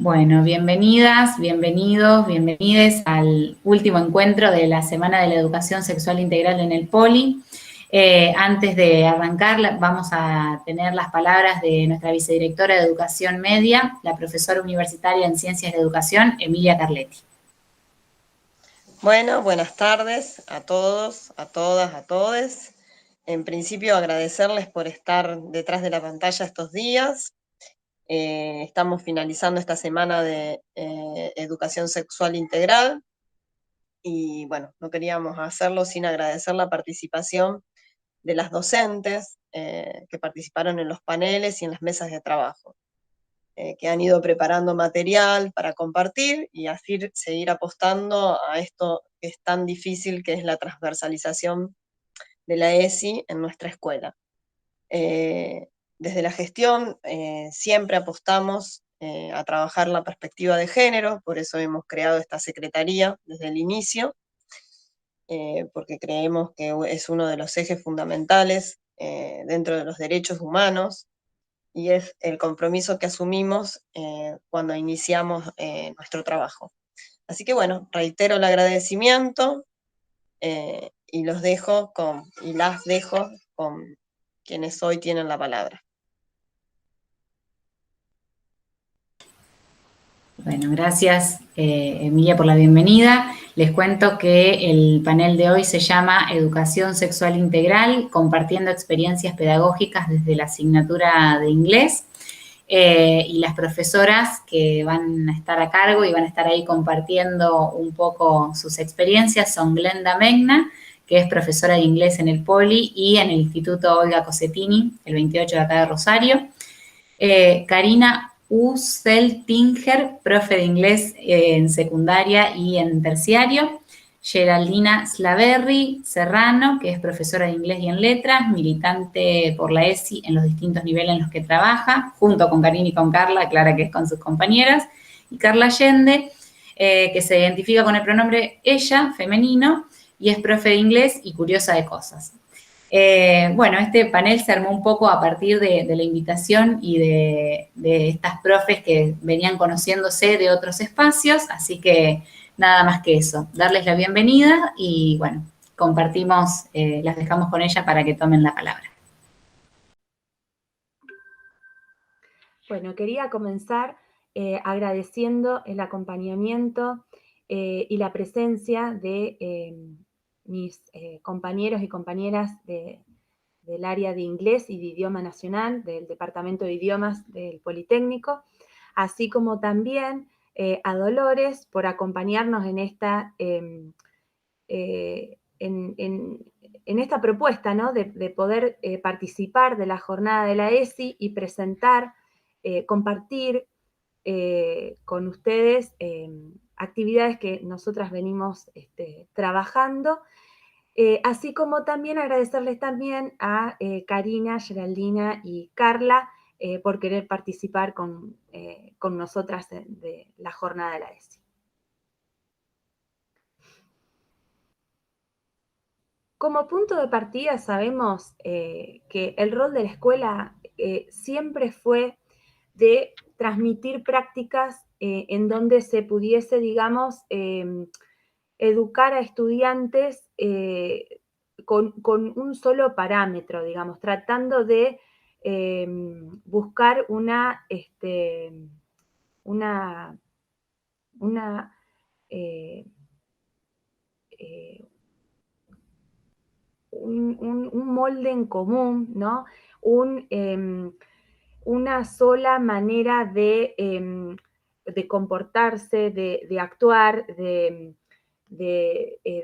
Bueno, bienvenidas, bienvenidos, bienvenides al último encuentro de la Semana de la Educación Sexual Integral en el Poli. Antes de arrancar, vamos a tener las palabras de nuestra vicedirectora de Educación Media, la profesora universitaria en Ciencias de Educación, Emilia Carletti. Bueno, buenas tardes a todos, a todas, a todes. En principio, agradecerles por estar detrás de la pantalla estos días. Estamos finalizando esta semana de educación sexual integral y bueno, no queríamos hacerlo sin agradecer la participación de las docentes que participaron en los paneles y en las mesas de trabajo, que han ido preparando material para compartir y así seguir apostando a esto que es tan difícil, que es la transversalización de la ESI en nuestra escuela. Desde la gestión siempre apostamos a trabajar la perspectiva de género, por eso hemos creado esta secretaría desde el inicio, porque creemos que es uno de los ejes fundamentales dentro de los derechos humanos y es el compromiso que asumimos cuando iniciamos nuestro trabajo. Así que bueno, reitero el agradecimiento y las dejo con quienes hoy tienen la palabra. Bueno, gracias Emilia por la bienvenida. Les cuento que el panel de hoy se llama Educación Sexual Integral, compartiendo experiencias pedagógicas desde la asignatura de inglés. Y las profesoras que van a estar a cargo y van a estar ahí compartiendo un poco sus experiencias son Glenda Megna, que es profesora de inglés en el Poli y en el Instituto Olga Cosetini, el 28 de acá de Rosario. Karina Useltinger, profe de inglés en secundaria y en terciario. Geraldina Slaverry Serrano, que es profesora de inglés y en letras, militante por la ESI en los distintos niveles en los que trabaja, junto con Karina y con Carla, Clara que es con sus compañeras, y Carla Allende, que se identifica con el pronombre ella, femenino, y es profe de inglés y curiosa de cosas. Bueno, este panel se armó un poco a partir de la invitación y de estas profes que venían conociéndose de otros espacios, así que nada más que eso, darles la bienvenida y bueno, compartimos, las dejamos con ella para que tomen la palabra. Bueno, quería comenzar agradeciendo el acompañamiento y la presencia de mis compañeros y compañeras del área de inglés y de idioma nacional, del Departamento de Idiomas del Politécnico, así como también a Dolores por acompañarnos en esta, en esta propuesta, ¿no? de poder participar de la jornada de la ESI y presentar, compartir con ustedes actividades que nosotras venimos trabajando. Así como también agradecerles también a Karina, Geraldina y Carla por querer participar con nosotras de la jornada de la ESI. Como punto de partida sabemos que el rol de la escuela siempre fue de transmitir prácticas en donde se pudiese, digamos, educar a estudiantes con un solo parámetro, digamos, tratando de buscar un molde en común, ¿no? Una sola manera de comportarse, de actuar, de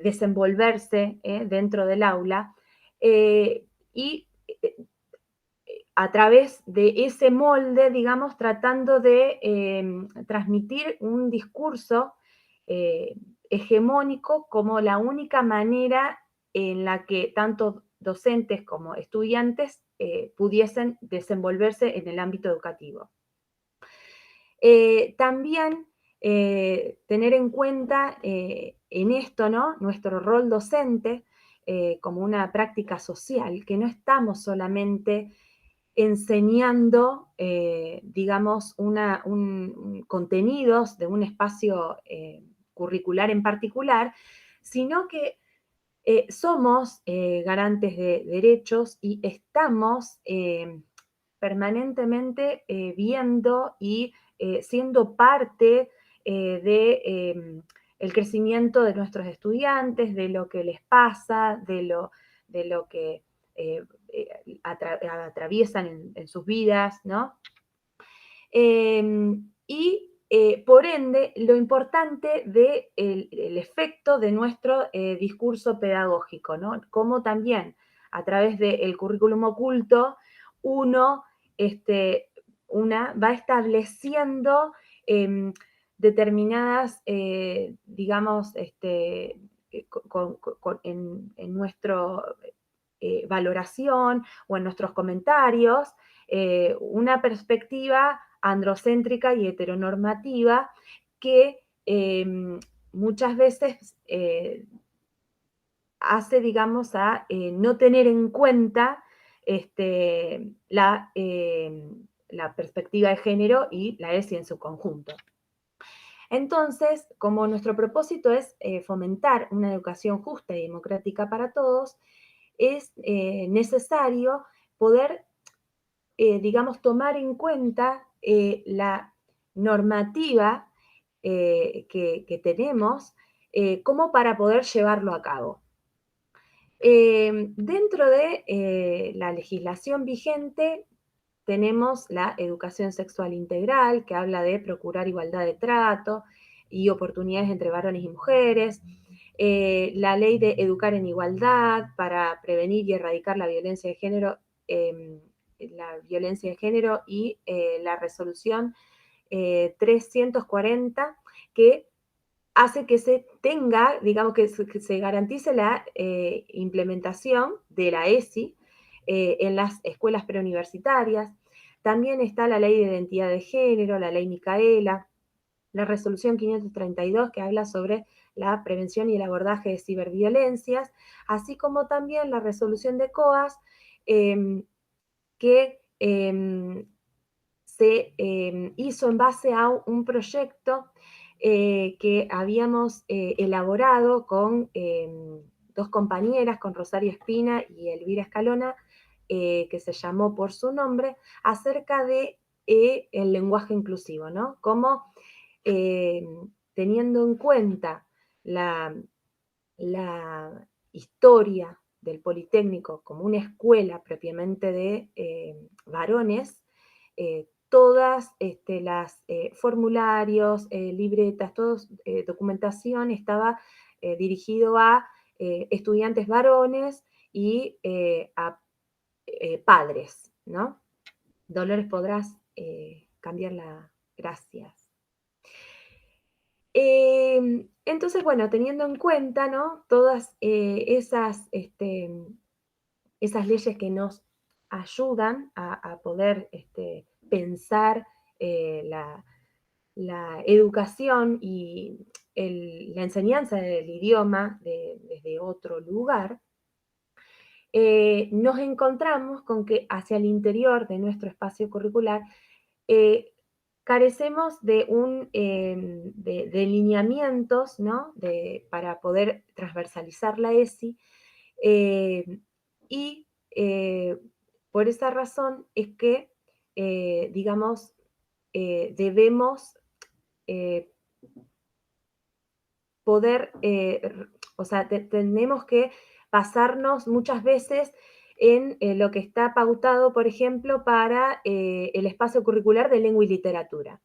desenvolverse dentro del aula y a través de ese molde, digamos, tratando de transmitir un discurso hegemónico como la única manera en la que tanto docentes como estudiantes pudiesen desenvolverse en el ámbito educativo. También tener en cuenta en esto, ¿no? Nuestro rol docente como una práctica social, que no estamos solamente enseñando, digamos, contenidos de un espacio curricular en particular, sino que somos garantes de derechos y estamos permanentemente viendo y siendo parte de el crecimiento de nuestros estudiantes, de lo que les pasa, de lo que atraviesan en sus vidas, ¿no? Por ende, lo importante del el efecto de nuestro discurso pedagógico, ¿no? Cómo también a través del currículum oculto uno va estableciendo determinadas, digamos, en nuestra valoración o en nuestros comentarios, una perspectiva androcéntrica y heteronormativa que muchas veces hace, digamos, a no tener en cuenta la perspectiva de género y la ESI en su conjunto. Entonces, como nuestro propósito es fomentar una educación justa y democrática para todos, es necesario poder, digamos, tomar en cuenta la normativa que tenemos como para poder llevarlo a cabo. Dentro de la legislación vigente tenemos la educación sexual integral, que habla de procurar igualdad de trato y oportunidades entre varones y mujeres, la ley de educar en igualdad para prevenir y erradicar la violencia de género, y la resolución 340, que hace que se tenga, digamos, que se garantice la implementación de la ESI en las escuelas preuniversitarias. También está la ley de identidad de género, la ley Micaela, la resolución 532 que habla sobre la prevención y el abordaje de ciberviolencias, así como también la resolución de COAS que se hizo en base a un proyecto que habíamos elaborado con dos compañeras, con Rosario Espina y Elvira Escalona, que se llamó por su nombre, acerca de el lenguaje inclusivo, ¿no? Cómo teniendo en cuenta la historia del Politécnico como una escuela propiamente de varones, todas las formularios, libretas, documentación estaba dirigido a estudiantes varones y a padres, ¿no? Dolores, podrás cambiarla, gracias. Entonces, bueno, teniendo en cuenta, ¿no? Todas esas leyes que nos ayudan a poder pensar la educación y la enseñanza del idioma desde otro lugar, nos encontramos con que hacia el interior de nuestro espacio curricular carecemos de lineamientos, ¿no? Para poder transversalizar la ESI, y por esa razón es que, digamos, debemos poder, o sea, tenemos que basarnos muchas veces en lo que está pautado, por ejemplo, para el espacio curricular de lengua y literatura.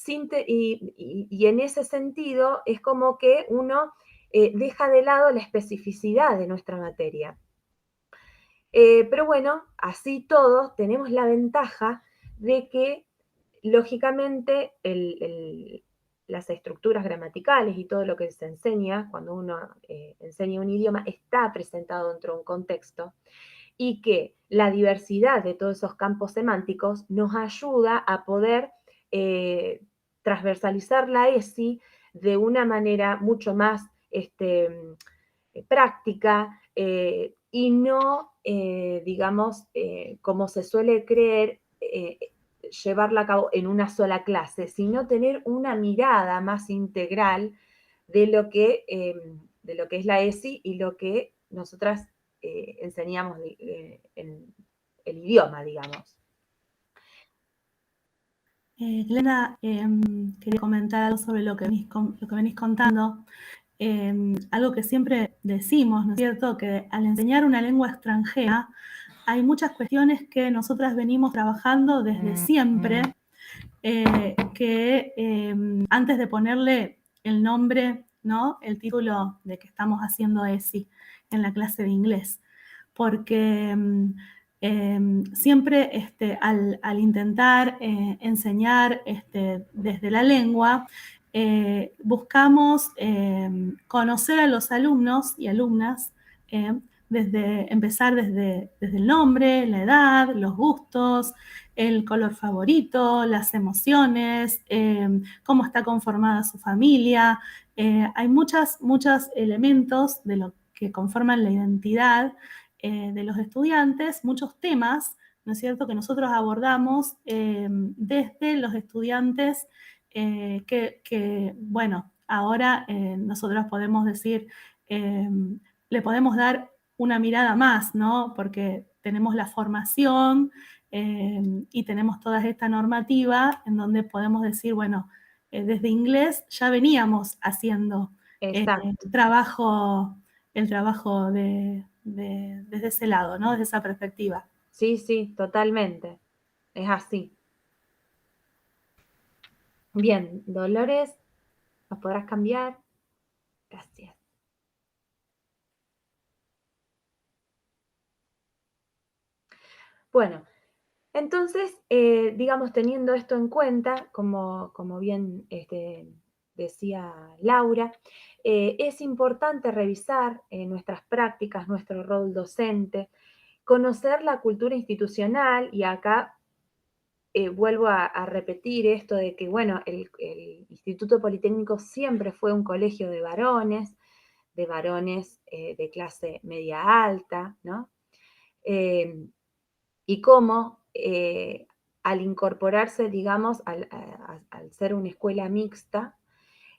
Y en ese sentido es como que uno deja de lado la especificidad de nuestra materia. Pero bueno, así todos tenemos la ventaja de que, lógicamente, las estructuras gramaticales y todo lo que se enseña cuando uno enseña un idioma está presentado dentro de un contexto, y que la diversidad de todos esos campos semánticos nos ayuda a poder transversalizar la ESI de una manera mucho más práctica y no, digamos, como se suele creer, llevarla a cabo en una sola clase, sino tener una mirada más integral de lo que es la ESI y lo que nosotras enseñamos en el idioma, digamos. Glenda, quería comentar algo sobre lo que venís contando. Algo que siempre decimos, ¿no es cierto?, que al enseñar una lengua extranjera hay muchas cuestiones que nosotras venimos trabajando desde siempre, que antes de ponerle el nombre, ¿no?, el título de que estamos haciendo ESI en la clase de inglés, porque siempre al intentar enseñar desde la lengua, buscamos conocer a los alumnos y alumnas, empezar desde el nombre, la edad, los gustos, el color favorito, las emociones, cómo está conformada su familia. Hay muchos elementos de lo que conforman la identidad de los estudiantes, muchos temas, ¿no es cierto?, que nosotros abordamos desde los estudiantes que bueno, ahora nosotros podemos decir, le podemos dar una mirada más, ¿no?, porque tenemos la formación y tenemos toda esta normativa en donde podemos decir, bueno, desde inglés ya veníamos haciendo el trabajo desde ese lado, ¿no?, desde esa perspectiva. Sí, sí, totalmente. Es así. Bien, Dolores, ¿nos podrás cambiar? Gracias. Bueno, entonces, digamos, teniendo esto en cuenta, como bien decía Laura, es importante revisar nuestras prácticas, nuestro rol docente, conocer la cultura institucional, y acá vuelvo a repetir esto de que, bueno, el Instituto Politécnico siempre fue un colegio de varones de clase media alta, ¿no? Y cómo al incorporarse, digamos, al ser una escuela mixta,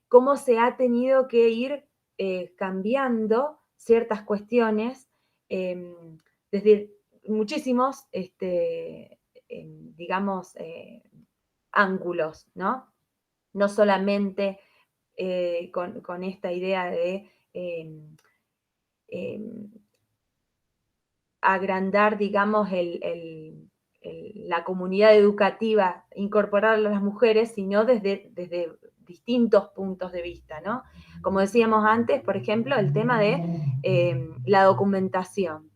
cómo se ha tenido que ir cambiando ciertas cuestiones desde muchísimos, digamos, ángulos, ¿no? No solamente con esta idea de agrandar, digamos, la comunidad educativa, incorporar a las mujeres, sino desde distintos puntos de vista, ¿no? Como decíamos antes, por ejemplo, el tema de la documentación.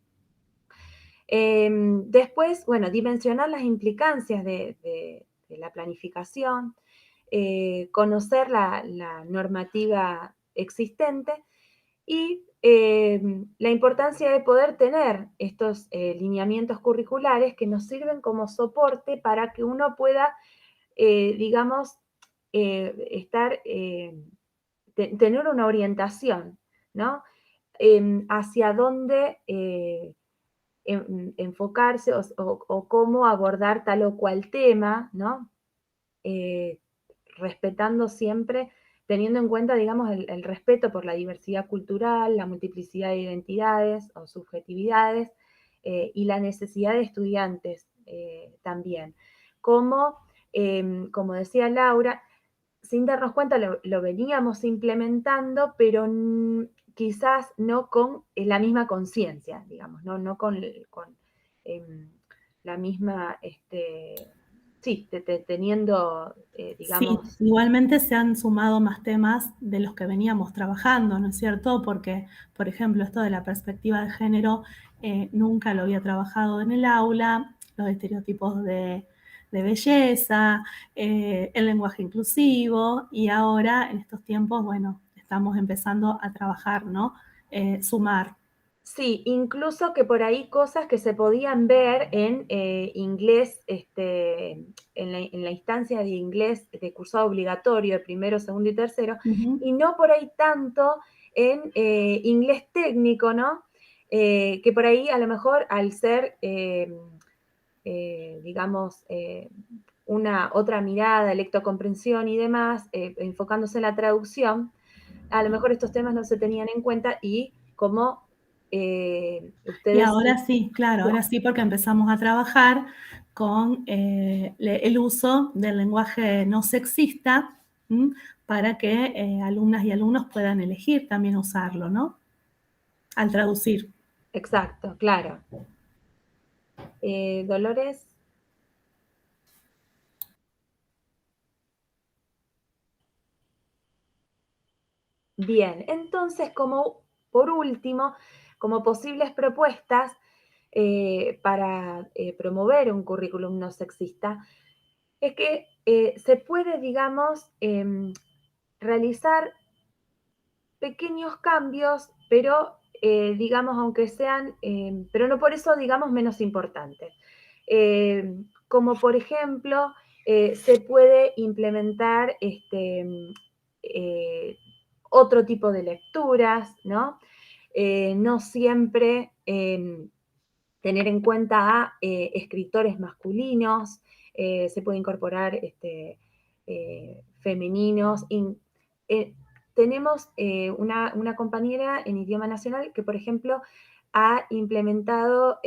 Después, bueno, dimensionar las implicancias de la planificación, conocer la normativa existente y la importancia de poder tener estos lineamientos curriculares que nos sirven como soporte para que uno pueda, digamos, tener una orientación, ¿no? Hacia dónde enfocarse o cómo abordar tal o cual tema, ¿no? Respetando siempre, teniendo en cuenta, digamos, el respeto por la diversidad cultural, la multiplicidad de identidades o subjetividades y la necesidad de estudiantes también. Como decía Laura, sin darnos cuenta lo veníamos implementando, pero quizás no con la misma conciencia, digamos, no con la misma, sí, teniendo, digamos... Sí, igualmente se han sumado más temas de los que veníamos trabajando, ¿no es cierto? Porque, por ejemplo, esto de la perspectiva de género nunca lo había trabajado en el aula, los estereotipos de belleza, el lenguaje inclusivo, y ahora, en estos tiempos, bueno, estamos empezando a trabajar, ¿no? Sumar. Sí, incluso que por ahí cosas que se podían ver en inglés, en la instancia de inglés de cursado obligatorio, de primero, segundo y tercero, y no por ahí tanto en inglés técnico, ¿no? que por ahí a lo mejor al ser, digamos, una otra mirada, lectocomprensión y demás, enfocándose en la traducción, a lo mejor estos temas no se tenían en cuenta y como ustedes... Y ahora sí, claro, ahora sí, porque empezamos a trabajar con el uso del lenguaje no sexista, ¿m? Para que alumnas y alumnos puedan elegir también usarlo, ¿no? Al traducir. Exacto, claro. Dolores. Bien, entonces, como por último, como posibles propuestas para promover un currículum no sexista, es que se puede, digamos, realizar pequeños cambios, pero digamos, aunque sean, pero no por eso, digamos, menos importantes. Como por ejemplo, se puede implementar otro tipo de lecturas, ¿no? No siempre tener en cuenta a escritores masculinos, se puede incorporar femeninos. Tenemos una compañera en idioma nacional que, por ejemplo, ha implementado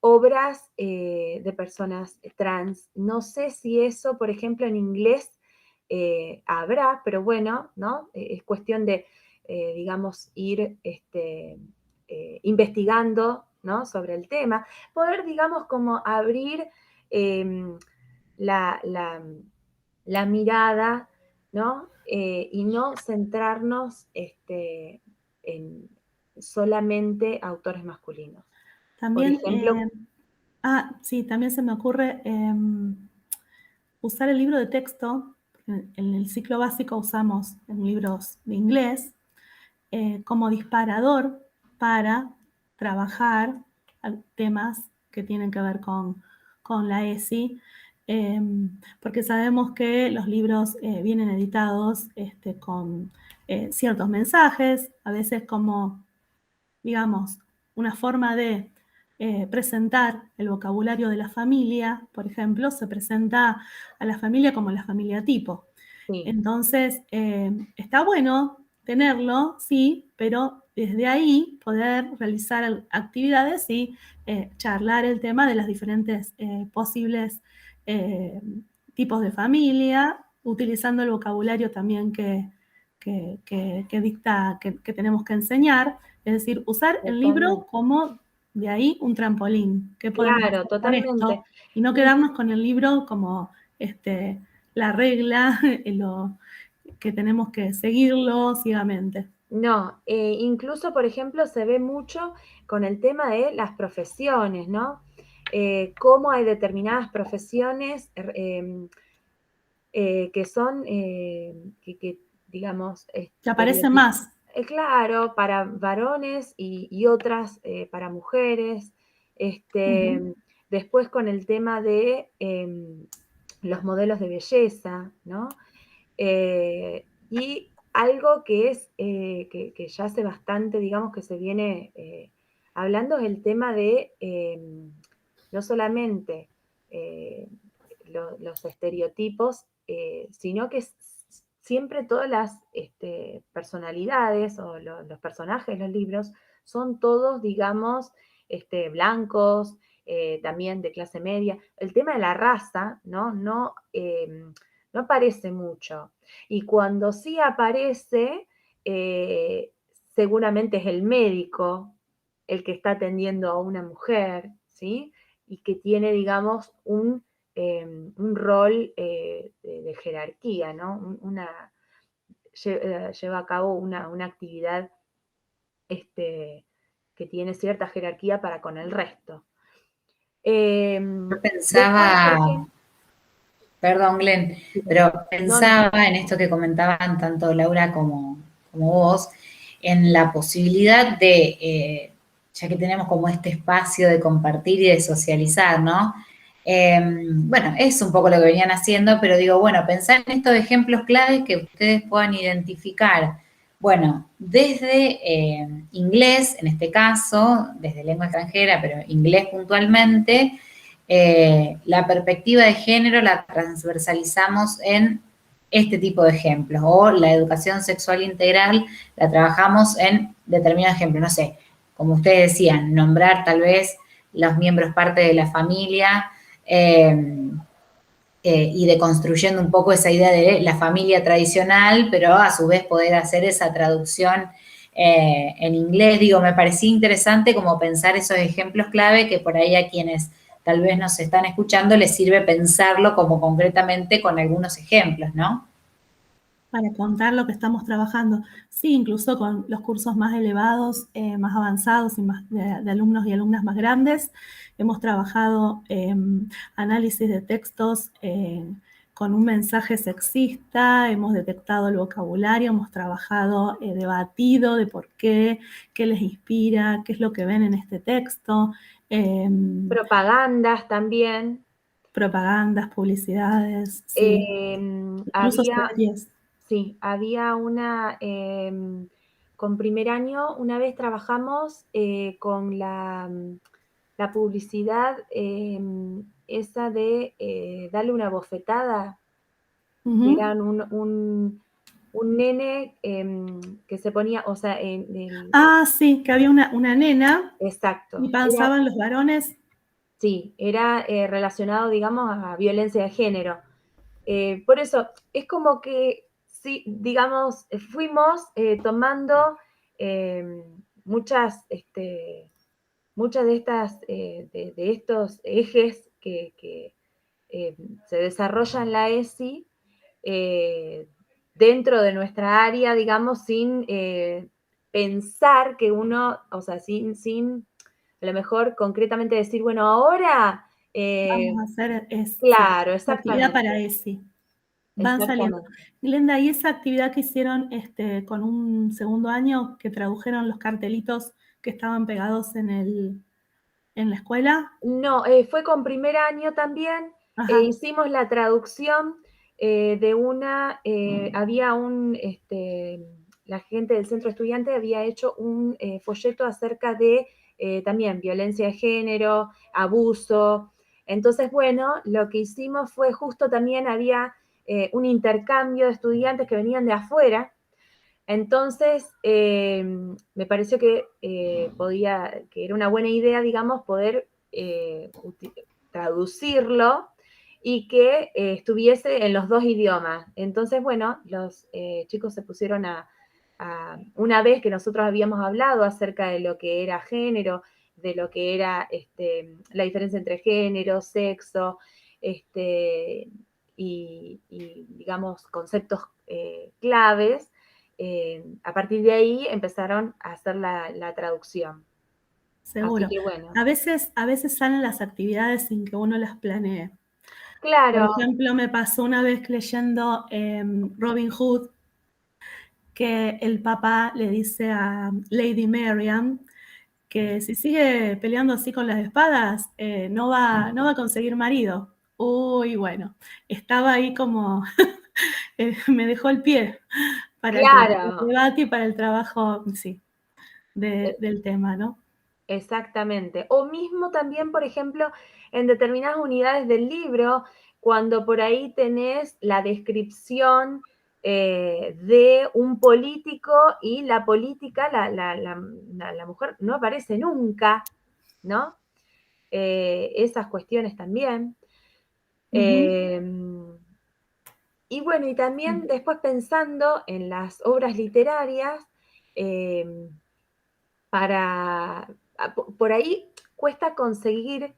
obras de personas trans. No sé si eso, por ejemplo, en inglés habrá, pero bueno, ¿no? Es cuestión de, digamos, ir investigando, ¿no? Sobre el tema. Poder, digamos, como abrir la mirada, ¿no? Y no centrarnos en solamente autores masculinos. También, Por ejemplo, sí, también se me ocurre usar el libro de texto. En el ciclo básico usamos libros de inglés como disparador para trabajar temas que tienen que ver con la ESI, porque sabemos que los libros vienen editados con ciertos mensajes, a veces como, digamos, una forma de presentar el vocabulario de la familia, por ejemplo, se presenta a la familia como la familia tipo. sí. Entonces, está bueno tenerlo, sí, pero desde ahí poder realizar actividades y charlar el tema de las diferentes posibles tipos de familia, utilizando el vocabulario también que dicta, que tenemos que enseñar, es decir, usar el libro como de ahí un trampolín. ¿Qué podemos hacer con esto? Y no quedarnos con el libro como la regla, lo que tenemos que seguirlo ciegamente. No, incluso, por ejemplo, se ve mucho con el tema de las profesiones, ¿no? Cómo hay determinadas profesiones que son, que digamos... Que aparecen más. Claro, para varones y otras para mujeres. Después con el tema de los modelos de belleza, ¿no? Y algo que es, que ya hace bastante, digamos, que se viene hablando, es el tema de no solamente los estereotipos, sino que siempre todas las personalidades o los personajes de los libros son todos, digamos, blancos, también de clase media. El tema de la raza, ¿no? No aparece mucho. Y cuando sí aparece, seguramente es el médico el que está atendiendo a una mujer, ¿sí? Y que tiene, digamos, un rol de jerarquía, ¿no? Lleva a cabo una actividad que tiene cierta jerarquía para con el resto. Yo pensaba, perdón Glenn, pero pensaba en esto que comentaban tanto Laura como vos, en la posibilidad de, ya que tenemos como este espacio de compartir y de socializar, ¿no? Bueno, es un poco lo que venían haciendo, pero digo, bueno, pensar en estos ejemplos claves que ustedes puedan identificar Bueno, desde inglés, en este caso, desde lengua extranjera, pero inglés puntualmente, la perspectiva de género la transversalizamos en este tipo de ejemplos, o la educación sexual integral la trabajamos en determinados ejemplos, no sé, como ustedes decían, nombrar tal vez los miembros parte de la familia, y deconstruyendo un poco esa idea de la familia tradicional, pero a su vez poder hacer esa traducción en inglés. Digo, me parecía interesante como pensar esos ejemplos clave que por ahí a quienes tal vez nos están escuchando les sirve pensarlo como concretamente con algunos ejemplos, ¿no? Para contar lo que estamos trabajando. Sí, incluso con los cursos más elevados, más avanzados y más de alumnos y alumnas más grandes, hemos trabajado análisis de textos con un mensaje sexista, hemos detectado el vocabulario, hemos trabajado, debatido de por qué les inspira, qué es lo que ven en este texto. Propagandas también. Propagandas, publicidades, sí. Incluso series. Sí, había una, con primer año, una vez trabajamos con la publicidad esa de darle una bofetada. Uh-huh. Eran un nene que se ponía, o sea, sí, que había una nena. Exacto. Y pensaban los varones. Sí, era relacionado, digamos, a violencia de género. Por eso, es como que, sí, digamos, fuimos tomando muchas de estas, de estos ejes que se desarrollan en la ESI dentro de nuestra área, digamos, sin pensar que uno, o sea, sin a lo mejor concretamente decir, bueno, ahora... Vamos a hacer claro, esa actividad exactamente. para ESI. Van saliendo. Glenda, ¿y esa actividad que hicieron con un segundo año, que tradujeron los cartelitos que estaban pegados en la escuela? No, fue con primer año también. Ajá. Hicimos la traducción de una, había la gente del centro estudiante había hecho un folleto acerca de también violencia de género, abuso. Entonces, bueno, lo que hicimos fue justo también había un intercambio de estudiantes que venían de afuera. Entonces, me pareció que que era una buena idea, digamos, poder traducirlo y que estuviese en los dos idiomas. Entonces, bueno, los chicos se pusieron una vez que nosotros habíamos hablado acerca de lo que era género, de lo que era la diferencia entre género, sexo, y, digamos, conceptos claves. A partir de ahí empezaron a hacer la traducción. Seguro. Así que bueno. A veces salen las actividades sin que uno las planee. Claro. Por ejemplo, me pasó una vez leyendo Robin Hood, que el papá le dice a Lady Marian que si sigue peleando así con las espadas, no va a conseguir marido. Uy, bueno, estaba ahí como, me dejó el pie para Claro. el debate y para el trabajo, sí, del tema, ¿no? Exactamente. O mismo también, por ejemplo, en determinadas unidades del libro, cuando por ahí tenés la descripción de un político y la política, la mujer no aparece nunca, ¿no? Esas cuestiones también. Uh-huh. Y bueno, y también después pensando en las obras literarias, por ahí cuesta conseguir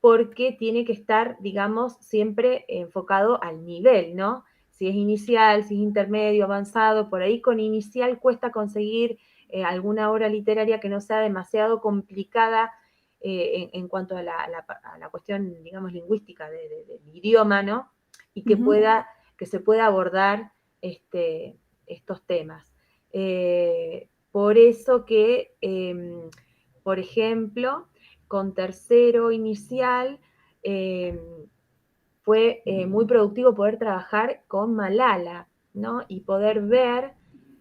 porque tiene que estar, digamos, siempre enfocado al nivel, ¿no? Si es inicial, si es intermedio, avanzado, por ahí con inicial cuesta conseguir alguna obra literaria que no sea demasiado complicada en cuanto a la cuestión, digamos, lingüística del idioma, ¿no? Y que Uh-huh. que se pueda abordar estos temas. Por eso que, por ejemplo, con tercero inicial fue muy productivo poder trabajar con Malala, ¿no? Y poder ver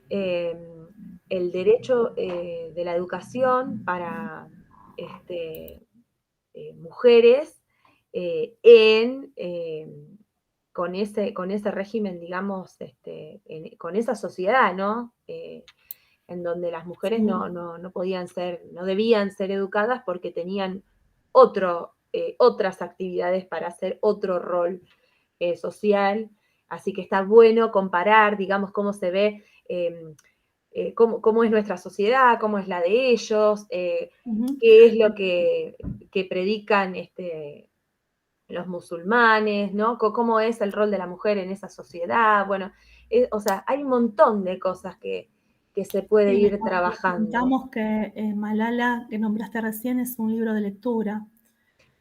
el derecho de la educación para mujeres con ese régimen, digamos, con esa sociedad, ¿no? En donde las mujeres no podían ser, no debían ser educadas porque tenían otras actividades para hacer otro rol social. Así que está bueno comparar, digamos, cómo se ve, cómo es nuestra sociedad, cómo es la de ellos, qué es lo que predican los musulmanes, ¿no? Cómo es el rol de la mujer en esa sociedad. Bueno, o sea, hay un montón de cosas que se puede ir trabajando. Contamos que Malala, que nombraste recién, es un libro de lectura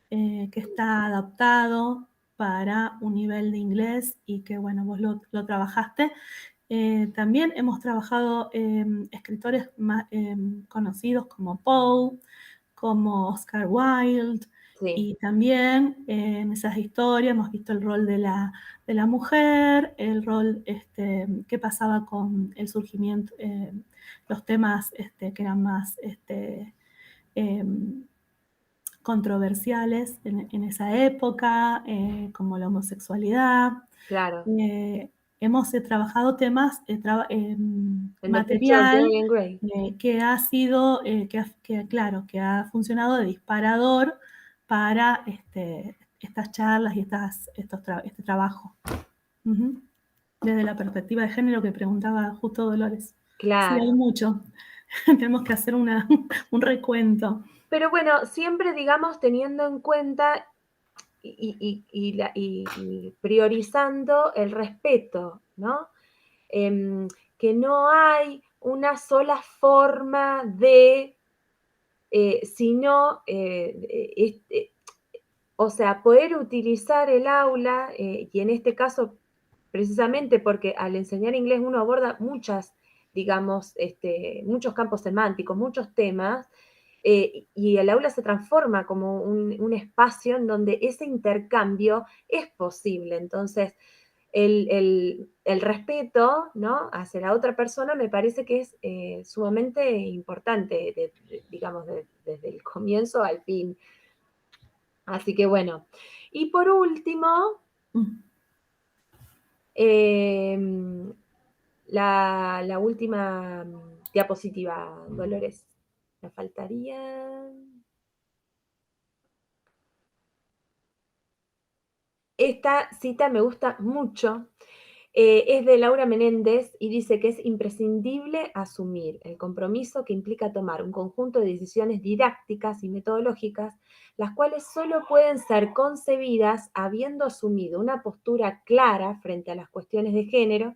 que está adaptado para un nivel de inglés y que, bueno, vos lo trabajaste. También hemos trabajado escritores más, conocidos como Poe, como Oscar Wilde, sí. Y también en esas historias hemos visto el rol de la mujer, el rol que pasaba con el surgimiento, los temas que eran más controversiales en esa época, como la homosexualidad. Claro. Hemos trabajado temas, material que ha sido, que ha funcionado de disparador para estas charlas y este trabajo. Desde la perspectiva de género que preguntaba justo Dolores. Claro. Sí, hay mucho. Tenemos que hacer un recuento. Pero bueno, siempre, digamos, teniendo en cuenta y priorizando el respeto, ¿no? Que no hay una sola forma de, sino, o sea, poder utilizar el aula, y en este caso, precisamente porque al enseñar inglés uno aborda digamos, muchos campos semánticos, muchos temas, y el aula se transforma como un espacio en donde ese intercambio es posible. Entonces, el respeto, ¿no?, hacia la otra persona me parece que es sumamente importante, digamos, desde el comienzo al fin. Así que bueno. Y por último, la última diapositiva, Dolores. Me faltaría... Esta cita me gusta mucho. Es de Laura Menéndez y dice que es imprescindible asumir el compromiso que implica tomar un conjunto de decisiones didácticas y metodológicas, las cuales solo pueden ser concebidas habiendo asumido una postura clara frente a las cuestiones de género,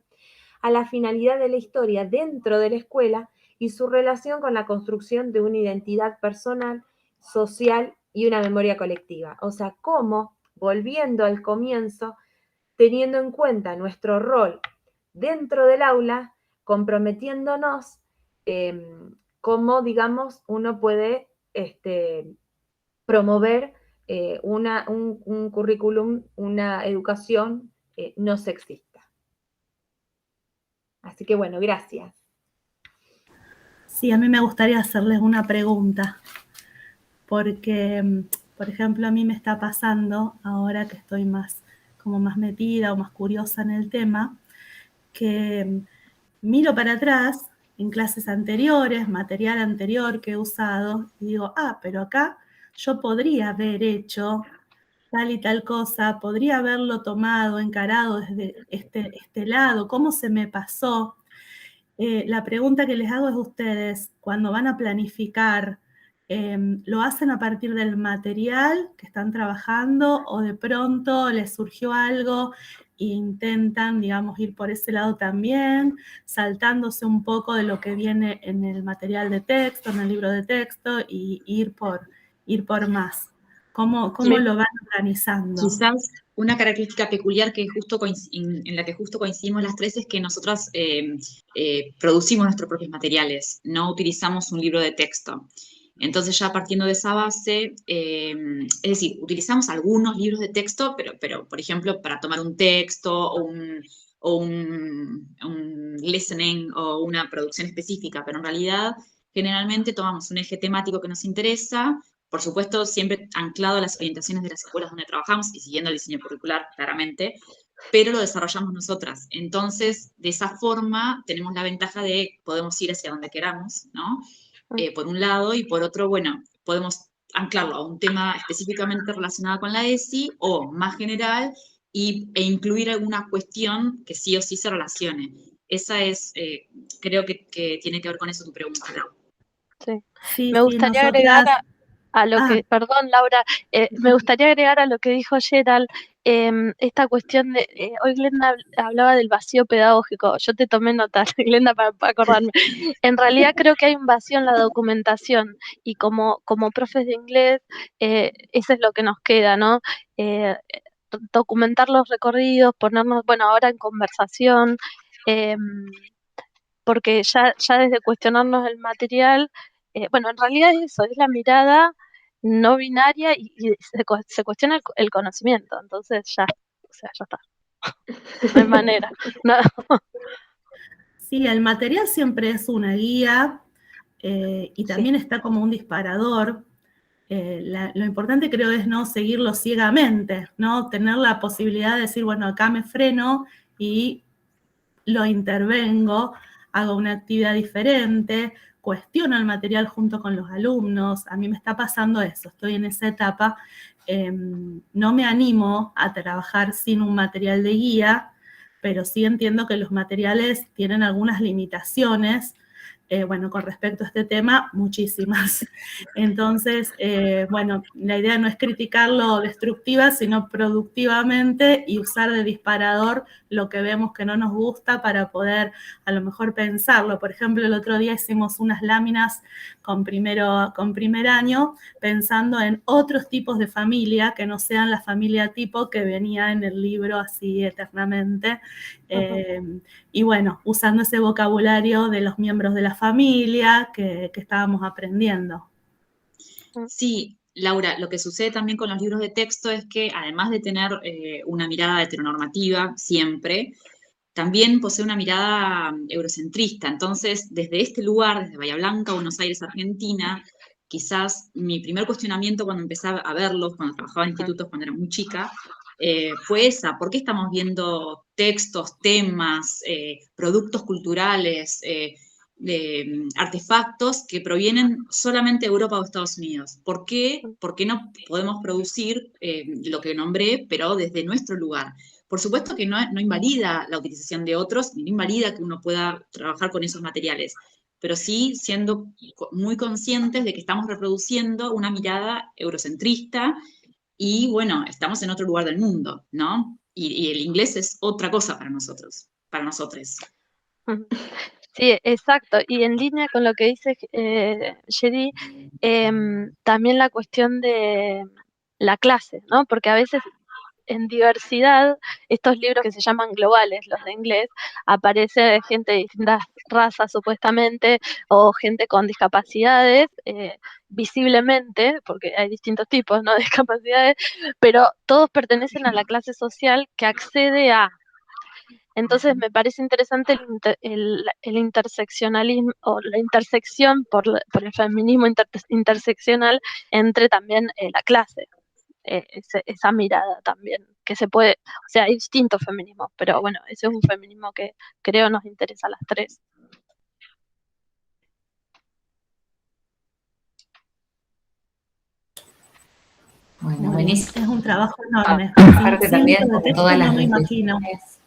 a la finalidad de la historia dentro de la escuela y su relación con la construcción de una identidad personal, social y una memoria colectiva. O sea, cómo, volviendo al comienzo, teniendo en cuenta nuestro rol dentro del aula, comprometiéndonos, cómo, digamos, uno puede promover un currículum, una educación no sexista. Así que bueno, gracias. Sí, a mí me gustaría hacerles una pregunta, porque, por ejemplo, a mí me está pasando, ahora que estoy más metida o más curiosa en el tema, que miro para atrás en clases anteriores, material anterior que he usado, y digo, pero acá yo podría haber hecho tal y tal cosa, podría haberlo tomado, encarado desde este lado, ¿cómo se me pasó? La pregunta que les hago es a ustedes, cuando van a planificar, ¿lo hacen a partir del material que están trabajando o de pronto les surgió algo e intentan, digamos, ir por ese lado también, saltándose un poco de lo que viene en el material de texto, en el libro de texto, y ir por más? ¿Cómo lo van organizando? Quizás una característica peculiar que en la que justo coincidimos las tres es que nosotras producimos nuestros propios materiales, no utilizamos un libro de texto. Entonces ya partiendo de esa base, es decir, utilizamos algunos libros de texto, pero por ejemplo, para tomar un texto o o un listening o una producción específica, pero en realidad generalmente tomamos un eje temático que nos interesa, por supuesto siempre anclado a las orientaciones de las escuelas donde trabajamos y siguiendo el diseño curricular claramente, pero lo desarrollamos nosotras. Entonces, de esa forma tenemos la ventaja de podemos ir hacia donde queramos, ¿no? Por un lado, y por otro, bueno, podemos anclarlo a un tema específicamente relacionado con la ESI o más general e incluir alguna cuestión que sí o sí se relacione. Esa es, creo que tiene que ver con eso tu pregunta, ¿no? Sí. Sí, Me sí, gustaría agregar a lo que, perdón Laura, me gustaría agregar a lo que dijo Gerald, esta cuestión de, hoy Glenda hablaba del vacío pedagógico, yo te tomé nota, Glenda, para acordarme. En realidad creo que hay un vacío en la documentación y como profes de inglés, eso es lo que nos queda, ¿no? Documentar los recorridos, ponernos, bueno, ahora en conversación, porque ya desde cuestionarnos el material, bueno, en realidad es eso, es la mirada no binaria y se cuestiona el conocimiento, entonces ya, o sea, ya está. No hay manera. No. Sí, el material siempre es una guía y también está como un disparador. Lo importante creo es no seguirlo ciegamente, ¿no? Tener la posibilidad de decir, bueno, acá me freno y lo intervengo, hago una actividad diferente, cuestiono el material junto con los alumnos. A mí me está pasando eso, estoy en esa etapa. No me animo a trabajar sin un material de guía, pero sí entiendo que los materiales tienen algunas limitaciones. Bueno, con respecto a este tema, muchísimas. Entonces, bueno, la idea no es criticarlo destructiva, sino productivamente y usar de disparador lo que vemos que no nos gusta para poder a lo mejor pensarlo. Por ejemplo, el otro día hicimos unas láminas con primer año pensando en otros tipos de familia que no sean la familia tipo que venía en el libro así eternamente. Y bueno, usando ese vocabulario de los miembros de la familia que estábamos aprendiendo. Sí, Laura, lo que sucede también con los libros de texto es que además de tener una mirada heteronormativa siempre, también posee una mirada eurocentrista. Entonces, desde este lugar, desde Bahía Blanca, Buenos Aires, Argentina, quizás mi primer cuestionamiento cuando empecé a verlos, cuando trabajaba en institutos, cuando era muy chica, fue esa: ¿por qué estamos viendo textos, temas, productos culturales, artefactos que provienen solamente de Europa o Estados Unidos? ¿Por qué no podemos producir lo que nombré, pero desde nuestro lugar? Por supuesto que no invalida la utilización de otros, ni invalida que uno pueda trabajar con esos materiales, pero sí siendo muy conscientes de que estamos reproduciendo una mirada eurocentrista y, bueno, estamos en otro lugar del mundo, ¿no? Y el inglés es otra cosa para nosotros, para nosotros. Sí, exacto. Y en línea con lo que dice Jedi, también la cuestión de la clase, ¿no? Porque a veces en diversidad, estos libros que se llaman globales, los de inglés, aparece gente de distintas razas supuestamente, o gente con discapacidades, visiblemente, porque hay distintos tipos, ¿no? de discapacidades, pero todos pertenecen a la clase social que accede a. Entonces me parece interesante el interseccionalismo o la intersección por el feminismo interseccional entre también la clase. Esa mirada también, que se puede, o sea, hay distintos feminismos, pero bueno, ese es un feminismo que creo nos interesa a las tres. Bueno, buenísimo. Es un trabajo enorme. Aparte también de texto todas las no me imagino, reflexiones.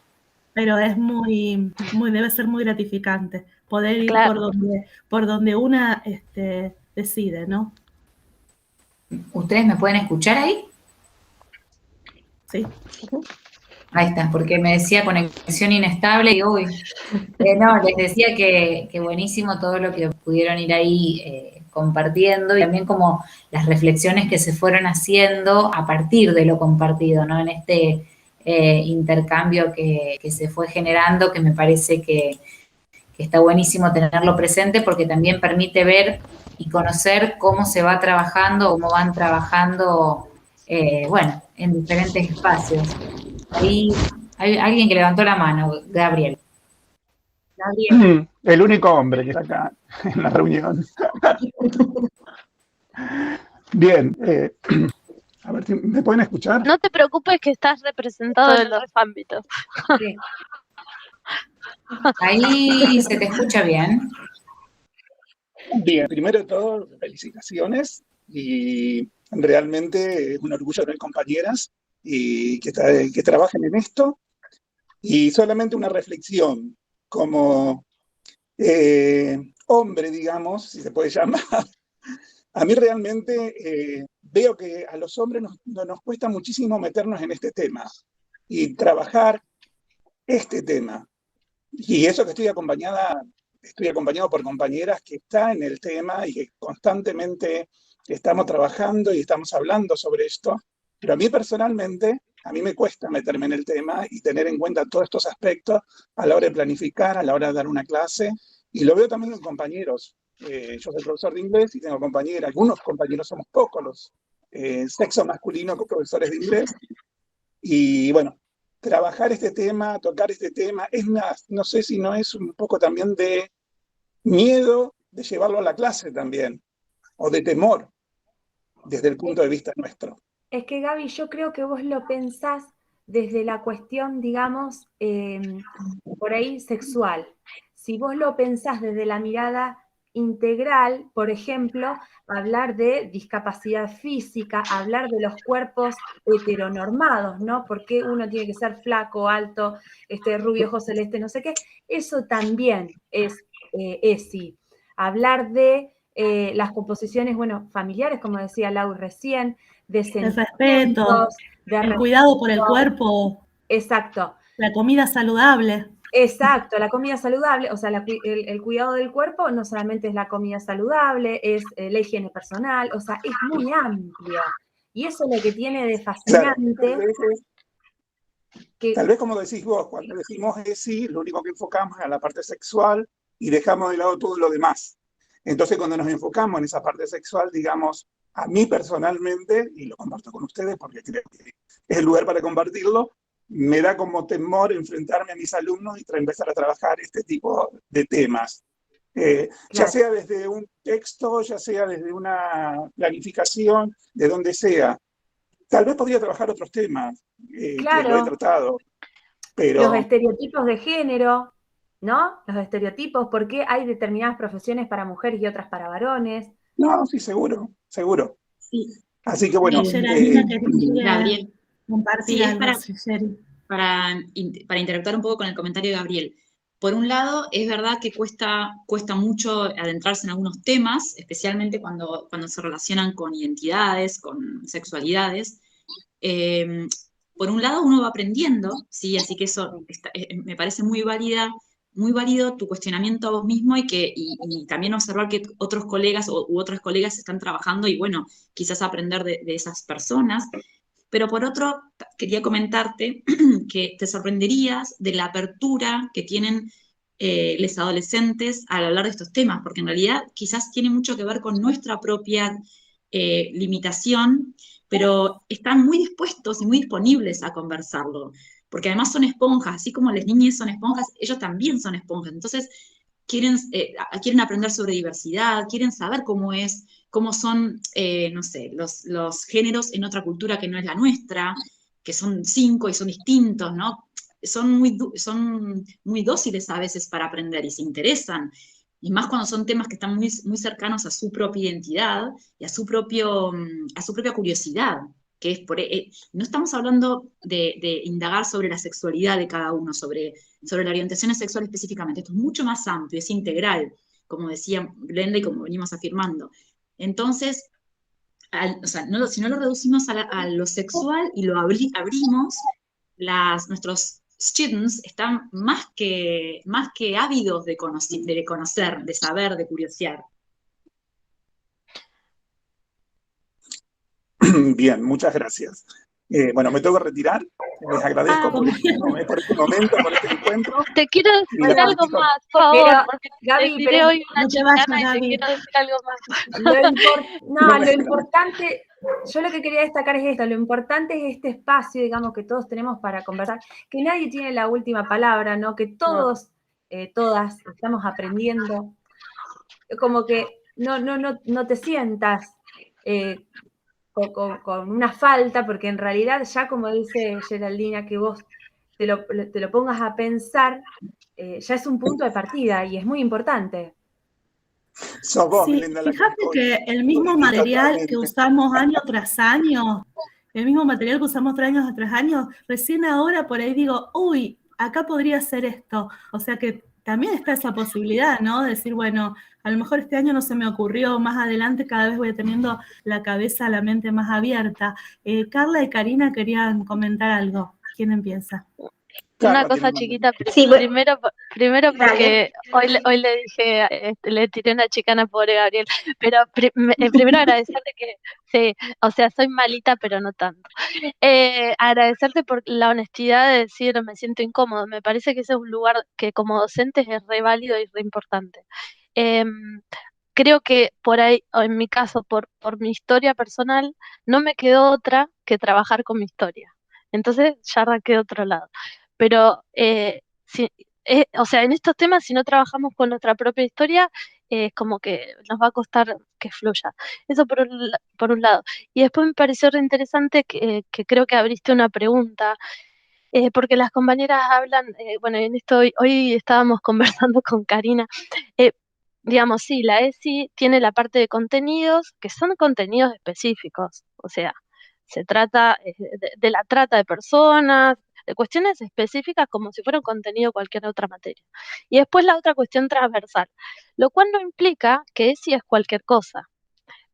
pero es debe ser muy gratificante poder ir Claro. por donde una decide, ¿no? ¿Ustedes me pueden escuchar ahí? Sí. Ahí está, porque me decía conexión inestable y uy. No, les decía que buenísimo todo lo que pudieron ir ahí compartiendo y también como las reflexiones que se fueron haciendo a partir de lo compartido, ¿no? En este intercambio que se fue generando, que me parece que está buenísimo tenerlo presente porque también permite ver y conocer cómo se va trabajando, cómo van trabajando, bueno, en diferentes espacios. Ahí Hay alguien que levantó la mano, Gabriel. Gabriel. El único hombre que está acá en la reunión. Bien, a ver si me pueden escuchar. No te preocupes que estás representado en los ámbitos. Sí. Ahí se te escucha bien. Bien, primero de todo, felicitaciones y realmente es un orgullo tener compañeras y que trabajen en esto. Y solamente una reflexión, como hombre, digamos, si se puede llamar, a mí realmente veo que a los hombres nos cuesta muchísimo meternos en este tema y trabajar este tema. Y eso que estoy acompañado por compañeras que están en el tema y que constantemente estamos trabajando y estamos hablando sobre esto. Pero a mí personalmente, a mí me cuesta meterme en el tema y tener en cuenta todos estos aspectos a la hora de planificar, a la hora de dar una clase. Y lo veo también en compañeros. Yo soy profesor de inglés y tengo compañeras. Algunos compañeros somos pocos los sexo masculino con profesores de inglés. Y bueno, trabajar este tema, tocar este tema, es más, no sé si no es un poco también de miedo de llevarlo a la clase también, o de temor, desde el punto de vista nuestro. Es que, Gaby, yo creo que vos lo pensás desde la cuestión, digamos, por ahí sexual. Si vos lo pensás desde la mirada integral, por ejemplo, hablar de discapacidad física, hablar de los cuerpos heteronormados, ¿no? ¿Por qué uno tiene que ser flaco, alto, rubio, ojo celeste, no sé qué? Eso también es ESI. Hablar de las composiciones, bueno, familiares, como decía Lau recién, de el respeto, el cuidado por el cuerpo. Exacto. La comida saludable. Exacto, la comida saludable, o sea, el cuidado del cuerpo no solamente es la comida saludable, es la higiene personal, o sea, es muy amplio. Y eso es lo que tiene de fascinante. Claro, tal vez como decís vos, cuando decimos ESI, lo único que enfocamos es a la parte sexual y dejamos de lado todo lo demás. Entonces, cuando nos enfocamos en esa parte sexual, digamos, a mí personalmente, y lo comparto con ustedes porque creo que es el lugar para compartirlo, me da como temor enfrentarme a mis alumnos y empezar a trabajar este tipo de temas. Claro. Ya sea desde un texto, ya sea desde una planificación, de donde sea. Tal vez podría trabajar otros temas, claro, que lo he tratado. Pero... Los estereotipos de género, ¿no? Los estereotipos, ¿por qué hay determinadas profesiones para mujeres y otras para varones? No, sí, seguro, seguro. Sí. Así que bueno, Gabriel, compartir algo, para interactuar un poco con el comentario de Gabriel. Por un lado, es verdad que cuesta mucho adentrarse en algunos temas, especialmente cuando se relacionan con identidades, con sexualidades. Por un lado, uno va aprendiendo, ¿sí? Así que eso me parece muy válido tu cuestionamiento a vos mismo y también observar que otros colegas u otras colegas están trabajando y bueno, quizás aprender de esas personas. Pero por otro, quería comentarte que te sorprenderías de la apertura que tienen los adolescentes al hablar de estos temas, porque en realidad quizás tiene mucho que ver con nuestra propia limitación, pero están muy dispuestos y muy disponibles a conversarlo, porque además son esponjas, así como las niñas son esponjas, ellos también son esponjas, entonces quieren aprender sobre diversidad, quieren saber cómo son, no sé, los géneros en otra cultura que no es la nuestra, que son 5 y son distintos, ¿no? Son muy dóciles a veces para aprender y se interesan, y más cuando son temas que están muy, muy cercanos a su propia identidad y a su propia curiosidad, que es no estamos hablando de indagar sobre la sexualidad de cada uno, sobre la orientación sexual específicamente. Esto es mucho más amplio, es integral, como decía Glenda y como venimos afirmando. Entonces, si no lo reducimos a lo sexual y lo abrimos, nuestros students están más que ávidos de conocer, de saber, de curiosear. Bien, muchas gracias. Bueno, me tengo que retirar. Les agradezco por este momento, por este encuentro. Te quiero decir Bueno, algo chicos. más, por favor, Pero, porque Gaby, te tiré pero hoy una no te vayas, chicana y te Gaby. quiero decir algo más. lo importante, yo lo que quería destacar es esto, lo importante es este espacio, digamos, que todos tenemos para conversar, que nadie tiene la última palabra, ¿no? Que todos, todas estamos aprendiendo, como que no te sientas con una falta, porque en realidad ya como dice Geraldina, que vos te lo pongas a pensar, ya es un punto de partida y es muy importante. Sos vos, Sí, Melinda, la que fíjate que el mismo material que usamos año tras año, recién ahora por ahí digo, uy, acá podría ser esto. O sea que también está esa posibilidad, ¿no? De decir, bueno, a lo mejor este año no se me ocurrió, más adelante cada vez voy teniendo la cabeza, la mente más abierta. Carla y Karina querían comentar algo. ¿Quién empieza? Una cosa chiquita, Sí, bueno, primero porque hoy le dije, le tiré una chicana pobre Gabriel, pero primero agradecerte que, sí, o sea, soy malita, pero no tanto. Agradecerte por la honestidad de decir, me siento incómodo, me parece que ese es un lugar que como docentes es re válido y re importante. Creo que por ahí, o en mi caso, por mi historia personal, no me quedó otra que trabajar con mi historia. Entonces ya arranqué de otro lado. Pero, o sea, en estos temas, si no trabajamos con nuestra propia historia, es como que nos va a costar que fluya. Eso por un lado. Y después me pareció re interesante que creo que abriste una pregunta, porque las compañeras hablan, bueno, en esto hoy estábamos conversando con Karina, digamos, sí, la ESI tiene la parte de contenidos, que son contenidos específicos, o sea, se trata de la trata de personas, de cuestiones específicas como si fuera un contenido cualquier otra materia. Y después la otra cuestión transversal, lo cual no implica que ESI es cualquier cosa.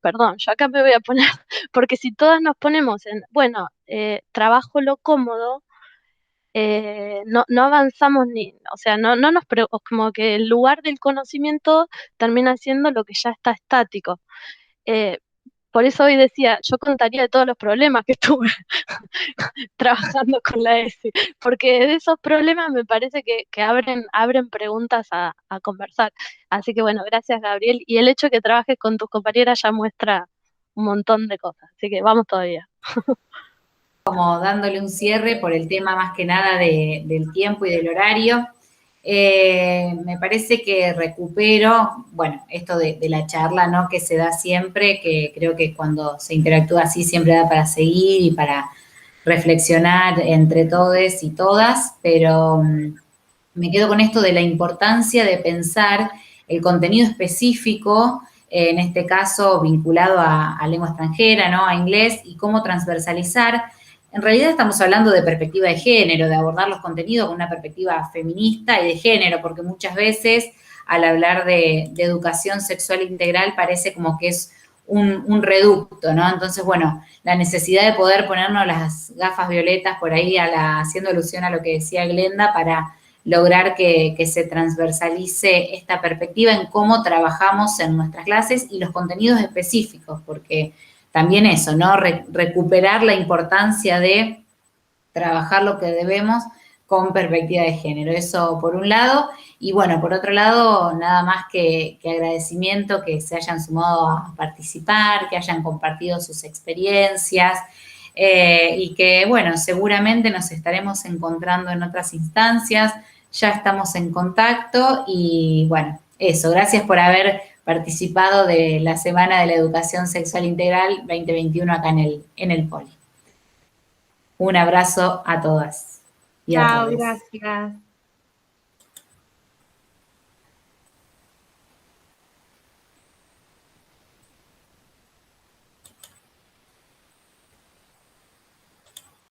Perdón, yo acá me voy a poner, porque si todas nos ponemos en, bueno, trabajo lo cómodo, no avanzamos o sea, no nos como que el lugar del conocimiento termina siendo lo que ya está estático. Por eso hoy decía, yo contaría de todos los problemas que tuve trabajando con la ESI, porque de esos problemas me parece que abren preguntas a conversar. Así que bueno, gracias Gabriel, y el hecho de que trabajes con tus compañeras ya muestra un montón de cosas, así que vamos todavía. Como dándole un cierre por el tema más que nada del tiempo y del horario. Me parece que recupero, bueno, esto de la charla, ¿no? Que se da siempre, que creo que cuando se interactúa así siempre da para seguir y para reflexionar entre todos y todas, pero me quedo con esto de la importancia de pensar el contenido específico, en este caso vinculado a lengua extranjera, ¿no? A inglés, y cómo transversalizar. En realidad estamos hablando de perspectiva de género, de abordar los contenidos con una perspectiva feminista y de género, porque muchas veces al hablar de educación sexual integral parece como que es un reducto, ¿no? Entonces, bueno, la necesidad de poder ponernos las gafas violetas por ahí haciendo alusión a lo que decía Glenda para lograr que se transversalice esta perspectiva en cómo trabajamos en nuestras clases y los contenidos específicos, porque también eso, ¿no? Recuperar la importancia de trabajar lo que debemos con perspectiva de género. Eso por un lado. Y bueno, por otro lado, nada más que agradecimiento que se hayan sumado a participar, que hayan compartido sus experiencias y que, bueno, seguramente nos estaremos encontrando en otras instancias. Ya estamos en contacto y, bueno, eso. Gracias por haber participado de la Semana de la Educación Sexual Integral 2021 acá en el Poli. Un abrazo a todas y a todos. Chao, gracias.